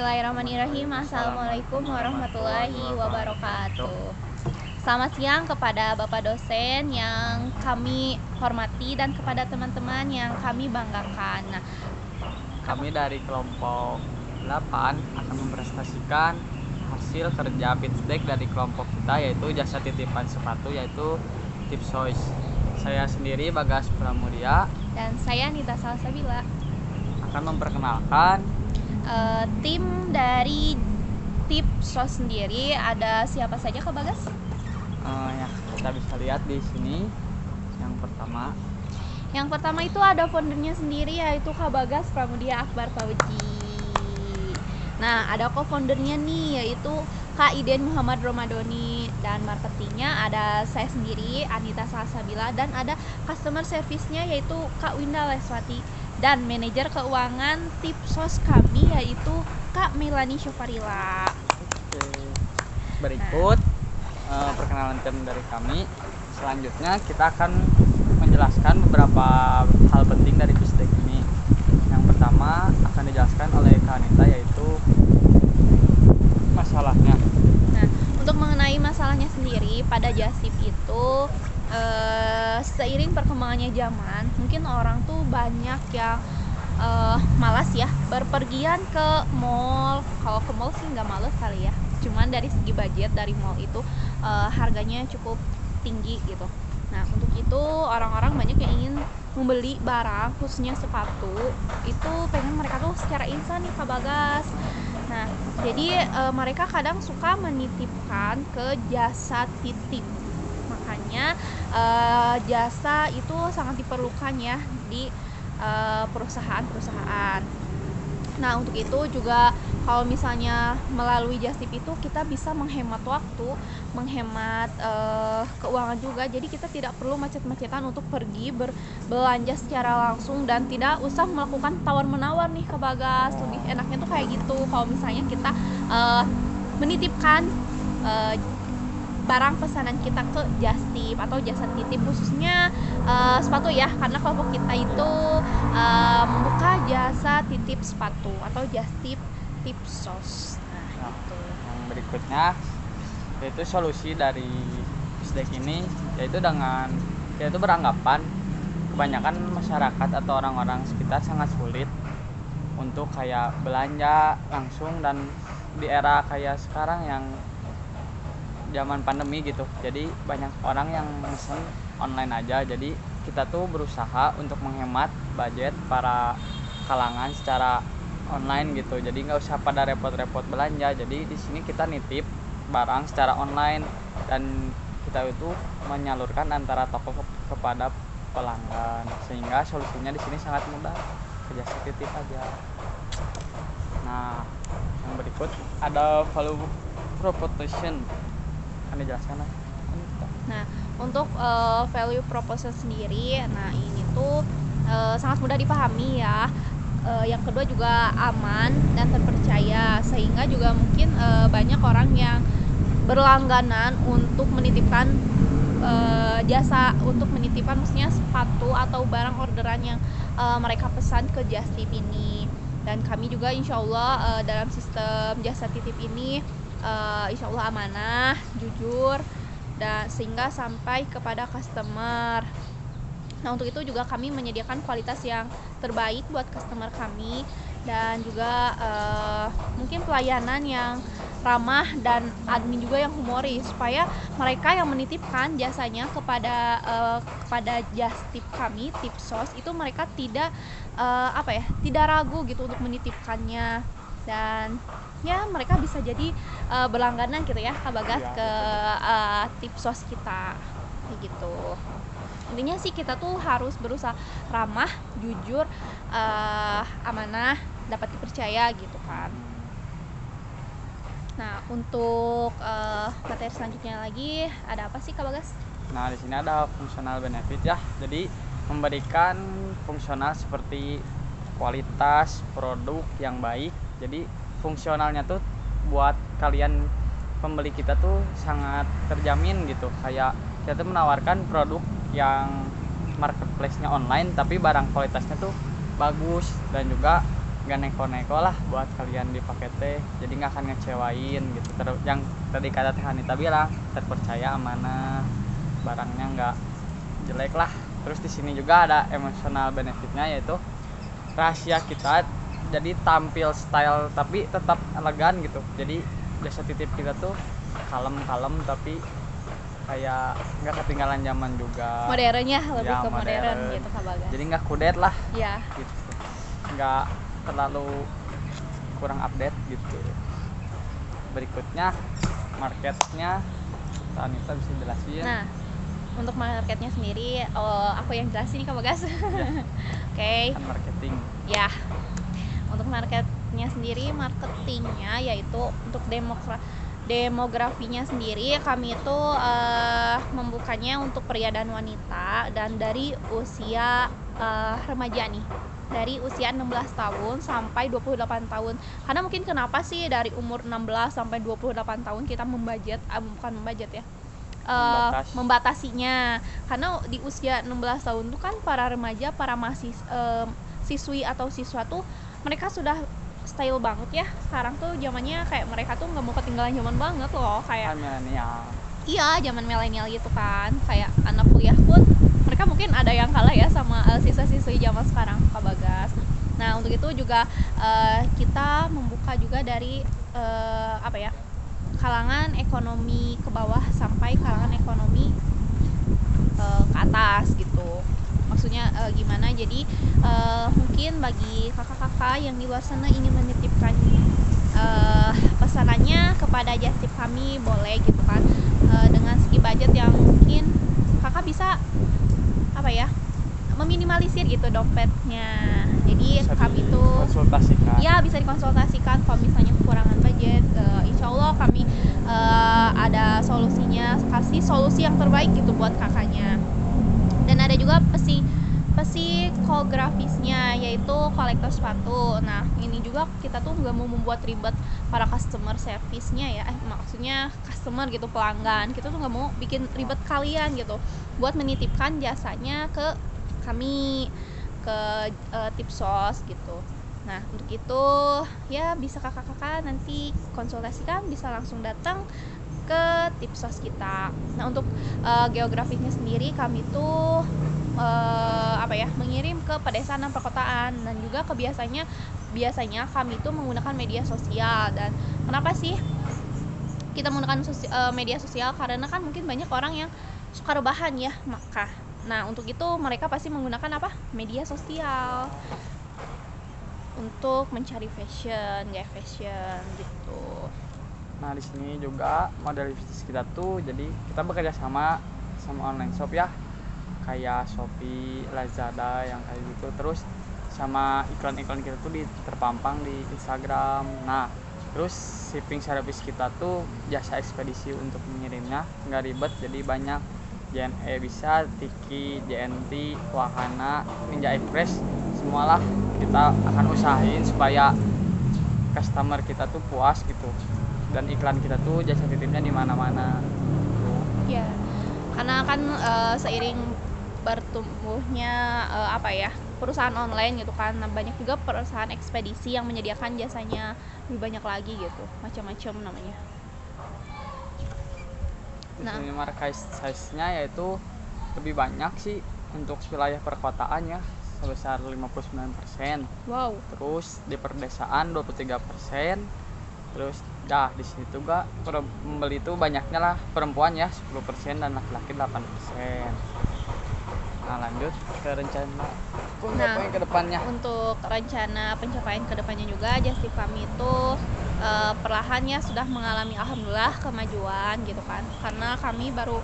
Bismillahirrahmanirrahim. Assalamualaikum warahmatullahi wabarakatuh. Selamat siang kepada Bapak dosen yang kami hormati dan kepada teman-teman yang kami banggakan. Nah, Kami dari kelompok 8 akan mempresentasikan hasil kerja Pitchdeck dari kelompok kita, yaitu jasa titipan sepatu, yaitu Tipsois. Saya sendiri Bagas Pramudia dan saya Nita Salsabila. akan memperkenalkan Tim dari Tipsos sendiri ada siapa saja Kak Bagas? yang kita bisa lihat di sini. Yang pertama itu ada foundernya sendiri, yaitu Kak Bagas Pramudia Akbar Fauji. Nah, ada co-foundernya nih, yaitu Kak Iden Muhammad Romadoni, dan marketingnya ada saya sendiri Anita Salsabila, dan ada customer service-nya yaitu Kak Winda Leswati, dan manajer keuangan Tipsos kami yaitu Kak Melani Syofarila. Berikut perkenalan tim dari kami. Selanjutnya kita akan menjelaskan beberapa hal penting dari Pitchdeck ini. Yang pertama akan dijelaskan oleh Kak Anita, yaitu masalahnya. Nah, untuk mengenai masalahnya sendiri, pada Jasip itu seiring perkembangannya zaman, mungkin orang tuh banyak yang malas ya berpergian ke mall. Kalau ke mall sih nggak males kali ya, cuman dari segi budget dari mall itu harganya cukup tinggi gitu. Nah, untuk itu orang-orang banyak yang ingin membeli barang, khususnya sepatu, itu pengen mereka tuh secara instan nih Kak Bagas. Nah, jadi mereka kadang suka menitipkan ke jasa titip. Makanya jasa itu sangat diperlukan ya di perusahaan-perusahaan. Nah, untuk itu juga kalau misalnya melalui Justip itu kita bisa menghemat waktu, menghemat keuangan juga. Jadi kita tidak perlu macet-macetan untuk pergi berbelanja secara langsung dan tidak usah melakukan tawar-menawar nih Kak Bagas. Lebih enaknya tuh kayak gitu. Kalau misalnya kita menitipkan barang pesanan kita ke Justip atau jasa titip, khususnya sepatu ya, karena kelompok kita itu membuka jasa titip sepatu atau Justip Tipsos. Nah, itu. Yang berikutnya yaitu solusi dari Pitchdeck ini, yaitu beranggapan kebanyakan masyarakat atau orang-orang sekitar sangat sulit untuk kayak belanja langsung, dan di era kayak sekarang yang zaman pandemi gitu, jadi banyak orang yang mesen online aja. Jadi kita tuh berusaha untuk menghemat budget para kalangan secara online gitu, jadi nggak usah pada repot-repot belanja. Jadi di sini kita nitip barang secara online dan kita itu menyalurkan antara toko kepada pelanggan, sehingga solusinya di sini sangat mudah, ke jasa titip aja. Nah, yang berikut ada value proposition, akan dijelaskan lah. Nah, untuk value proposition sendiri, nah ini tuh sangat mudah dipahami ya. Yang kedua juga aman dan terpercaya, sehingga juga mungkin banyak orang yang berlangganan untuk menitipkan jasa untuk menitipkan, maksudnya sepatu atau barang orderan yang mereka pesan ke Justip ini. Dan kami juga insya Allah dalam sistem jasa titip ini insya Allah amanah, jujur, dan sehingga sampai kepada customer. Nah, untuk itu juga kami menyediakan kualitas yang terbaik buat customer kami, dan juga mungkin pelayanan yang ramah dan admin juga yang humoris, supaya mereka yang menitipkan jasanya kepada Justip kami Tipsos itu mereka tidak tidak ragu gitu untuk menitipkannya, dan ya mereka bisa jadi berlangganan gitu ya Kak Bagas ke Tipsos kita kayak gitu. Intinya sih kita tuh harus berusaha ramah, jujur, amanah, dapat dipercaya gitu kan. Nah, untuk materi selanjutnya lagi ada apa sih Kak Bagas? Nah, di sini ada fungsional benefit ya. Jadi memberikan fungsional seperti kualitas produk yang baik. Jadi fungsionalnya tuh buat kalian pembeli kita tuh sangat terjamin gitu. Kayak kita tuh menawarkan produk yang marketplace-nya online tapi barang kualitasnya tuh bagus dan juga nggak neko-neko lah buat kalian dipakai teh, jadi nggak akan ngecewain gitu. Terus yang tadi kata Teh Hanita bilang, terpercaya, amanah, barangnya nggak jelek lah. Terus di sini juga ada emotional benefitnya, yaitu rahasia kita jadi tampil style tapi tetap elegan gitu. Jadi jasa titip kita tuh kalem-kalem tapi kayak nggak ketinggalan zaman juga, Modernnya lebih ya, ke modern modern gitu Kak Bagas. jadi nggak kudet lah Ya. gitu, nggak terlalu kurang update gitu. Berikutnya marketnya, Tanita bisa jelasin. Nah, untuk marketnya sendiri aku yang jelasin nih Kak Bagas. Ya, Oke. kan marketing. Ya. Untuk marketnya sendiri, marketingnya yaitu untuk demografinya sendiri, kami itu membukanya untuk pria dan wanita dan dari usia remaja nih, dari usia 16 tahun sampai 28 tahun. Karena mungkin kenapa sih dari umur 16 sampai 28 tahun kita bukan membudget ya, membatasinya, karena di usia 16 tahun itu kan para remaja, para siswi atau siswa tuh mereka sudah style banget ya. Sekarang tuh zamannya kayak mereka tuh nggak mau ketinggalan zaman banget loh, kayak milenial. Iya, zaman milenial gitu kan. Kayak anak kuliah pun mereka mungkin ada yang kalah ya sama siswa-siswi zaman sekarang Kak Bagas. Nah, untuk itu juga kita membuka juga dari kalangan ekonomi ke bawah sampai kalangan ekonomi ke atas gitu. Maksudnya gimana, jadi mungkin bagi kakak-kakak yang di luar sana ingin menitipkan pesanannya kepada just tip kami, boleh gitu kan, dengan segi budget yang mungkin kakak bisa meminimalisir gitu dompetnya. Jadi Bisa kami itu konsultasikan. ya bisa dikonsultasikan kalau misalnya kekurangan budget. Insya Allah kami ada solusinya, kasih solusi yang terbaik gitu buat kakaknya. Dan ada juga psikografisnya, yaitu kolektor sepatu. Nah, ini juga kita tuh nggak mau membuat ribet para customer service-nya ya, maksudnya customer gitu, pelanggan. Kita tuh nggak mau bikin ribet kalian gitu buat menitipkan jasanya ke kami, ke Tipsos gitu. Nah, untuk itu ya bisa kakak-kakak nanti konsultasikan, bisa langsung datang ke Tipsos kita. Nah, untuk geografisnya sendiri, kami tuh mengirim ke pedesaan dan perkotaan, dan juga biasanya kami tuh menggunakan media sosial. Dan kenapa sih kita menggunakan media sosial? Karena kan mungkin banyak orang yang suka rebahan ya, nah untuk itu mereka pasti menggunakan media sosial untuk mencari gaya fashion gitu. Nah, di sini juga model bisnis kita tuh, jadi kita bekerja sama online shop ya, kayak Shopee, Lazada yang kayak gitu. Terus sama iklan-iklan kita tuh terpampang di Instagram. Nah, terus shipping service kita tuh jasa ekspedisi untuk mengirimnya nggak ribet, jadi banyak. JNE bisa, Tiki, JNT, Wahana, Ninja Express, semualah kita akan usahain supaya customer kita tuh puas gitu, dan iklan kita tuh jasa titipnya di mana-mana. Ya, karena kan seiring bertumbuhnya perusahaan online gitu kan, nah, banyak juga perusahaan ekspedisi yang menyediakan jasanya lebih banyak lagi gitu, macam-macam namanya. Nah, ini market size-nya yaitu lebih banyak sih untuk wilayah perkotaan ya, sebesar 59%. Wow. Terus di perdesaan 23%. Terus di sini juga pembeli itu banyaknya lah perempuan ya 10% dan laki-laki 8%. Nah, lanjut ke rencana ke depannya. Untuk rencana pencapaian ke depannya juga, just tip kami itu perlahannya sudah mengalami alhamdulillah kemajuan gitu kan, karena kami baru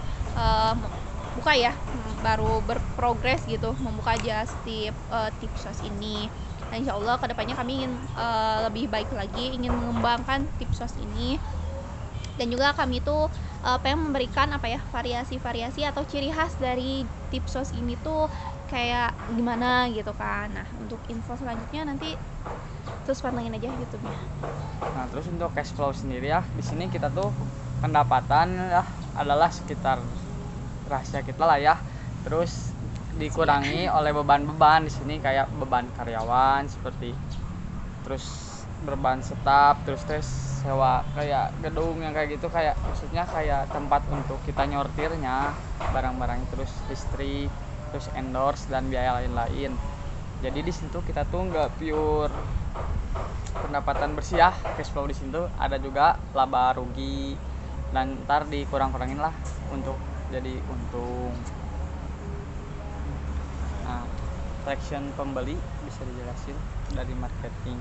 baru berprogres gitu membuka just tip Tipsos ini. Dan insya Allah kedepannya kami ingin lebih baik lagi, ingin mengembangkan Tipsos ini. Dan juga kami tuh pengen memberikan variasi-variasi atau ciri khas dari Tipsos ini tuh kayak gimana gitu kan. Nah, untuk info selanjutnya nanti terus pantengin aja YouTube-nya. Nah, terus untuk cash flow sendiri ya, di sini kita tuh pendapatan ya adalah sekitar rahasia kita lah ya. Terus dikurangi oleh beban-beban di sini, kayak beban karyawan seperti terus berbahan setap, terus sewa kayak gedung yang kayak gitu, kayak maksudnya kayak tempat untuk kita nyortirnya barang-barang, terus listrik, terus endorse dan biaya lain-lain. Jadi di situ kita tuh nggak pure pendapatan bersih ya, cash flow di situ ada juga laba rugi dan ntar dikurang-kurangin lah untuk jadi untung. Nah, traction pembeli bisa dijelasin dari marketing.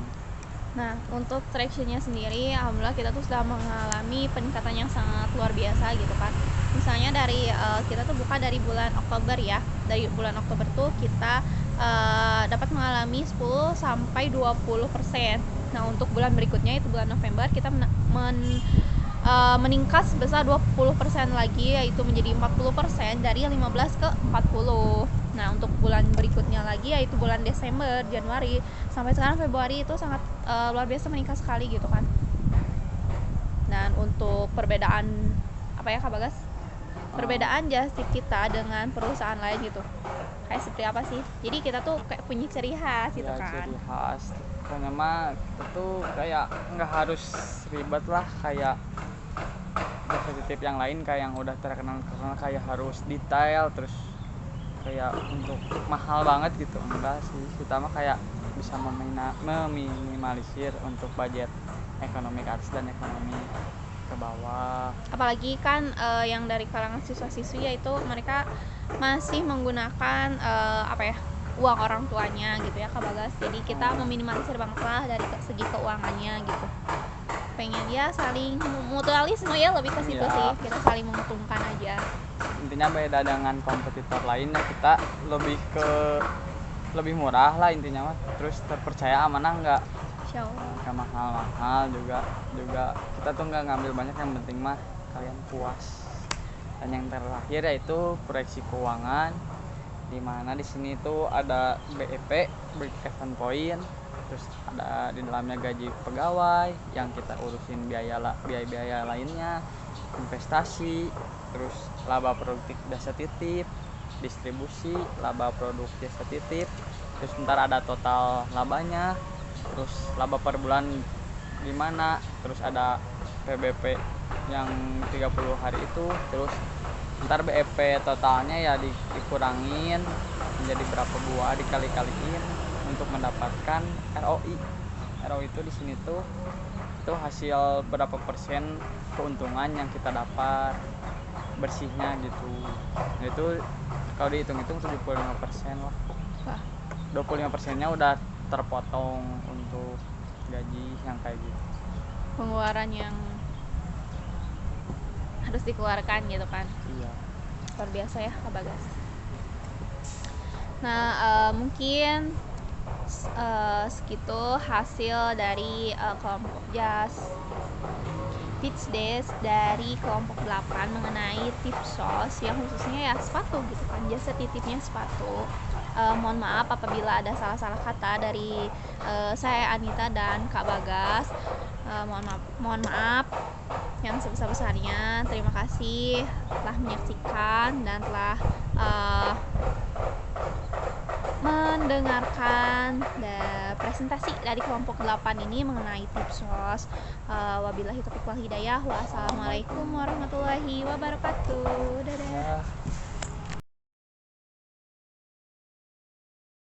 Nah, untuk tractionnya sendiri, alhamdulillah kita tuh sudah mengalami peningkatan yang sangat luar biasa gitu kan. Misalnya dari kita tuh buka dari bulan Oktober ya. Dari bulan Oktober tuh kita dapat mengalami 10 sampai 20%. Nah, untuk bulan berikutnya itu bulan November kita meningkat sebesar 20% lagi, yaitu menjadi 40% dari 15 ke 40. Nah, untuk bulan berikutnya lagi yaitu bulan Desember, Januari sampai sekarang Februari itu sangat luar biasa meningkat sekali gitu kan. Dan untuk perbedaan apa ya Kak Bagas? Perbedaan jasa kita dengan perusahaan lain gitu. Kayak seperti apa sih? Jadi kita tuh kayak punya ciri khas gitu Ya, kan. ciri khas karena mah kita tuh kayak nggak harus ribet lah kayak jasa titip yang lain, kayak yang udah terkenal kayak harus detail terus kayak untuk mahal banget gitu. Enggak sih, kita mah kayak bisa meminimalisir untuk budget ekonomi ke atas dan ekonomi ke bawah. Apalagi kan yang dari kalangan siswa-siswi yaitu mereka masih menggunakan apa ya, uang orang tuanya gitu ya Kak Bagas. Jadi kita meminimalisir banget lah dari segi keuangannya gitu. Pengen ya saling mutualisme ya, lebih ke situ Ya. sih, kita saling menguntungkan aja. Intinya beda dengan kompetitor lainnya, kita lebih murah lah intinya mah, terus terpercaya, amanah, nggak Insyaallah. mahal-mahal juga kita tuh nggak ngambil banyak, yang penting mah kalian puas. Dan yang terakhir yaitu proyeksi keuangan, dimana di sini tuh ada BEP, break even point, terus ada di dalamnya gaji pegawai yang kita urusin biaya lainnya, investasi, terus laba produktif jasa titip, distribusi, laba produk jasa titip, terus ntar ada total labanya, terus laba per bulan gimana, terus ada PBP yang 30 hari itu, terus ntar BEP totalnya ya dikurangin menjadi berapa buah, dikali-kaliin untuk mendapatkan ROI. ROI itu di sini tuh itu hasil berapa persen keuntungan yang kita dapat bersihnya gitu. Nah, itu kalau dihitung-hitung 75% lah. Wah, 25%-nya udah terpotong untuk gaji yang kayak gitu. pengeluaran yang harus dikeluarkan gitu kan. Iya. Luar biasa ya Kak Bagas. Nah, mungkin segitu hasil dari kelompok Pitch Desk dari kelompok 8 mengenai tipsos yang khususnya ya sepatu gitu kan, jasa titipnya sepatu. Mohon maaf apabila ada salah-salah kata dari saya Anita dan Kak Bagas. Mohon maaf yang sebesar-besarnya. Terima kasih telah menyaksikan dan telah mendengarkan presentasi dari kelompok 8 ini mengenai tipsos. Wabillahi taufiq wal hidayah. Wassalamualaikum warahmatullahi wabarakatuh. Dadah.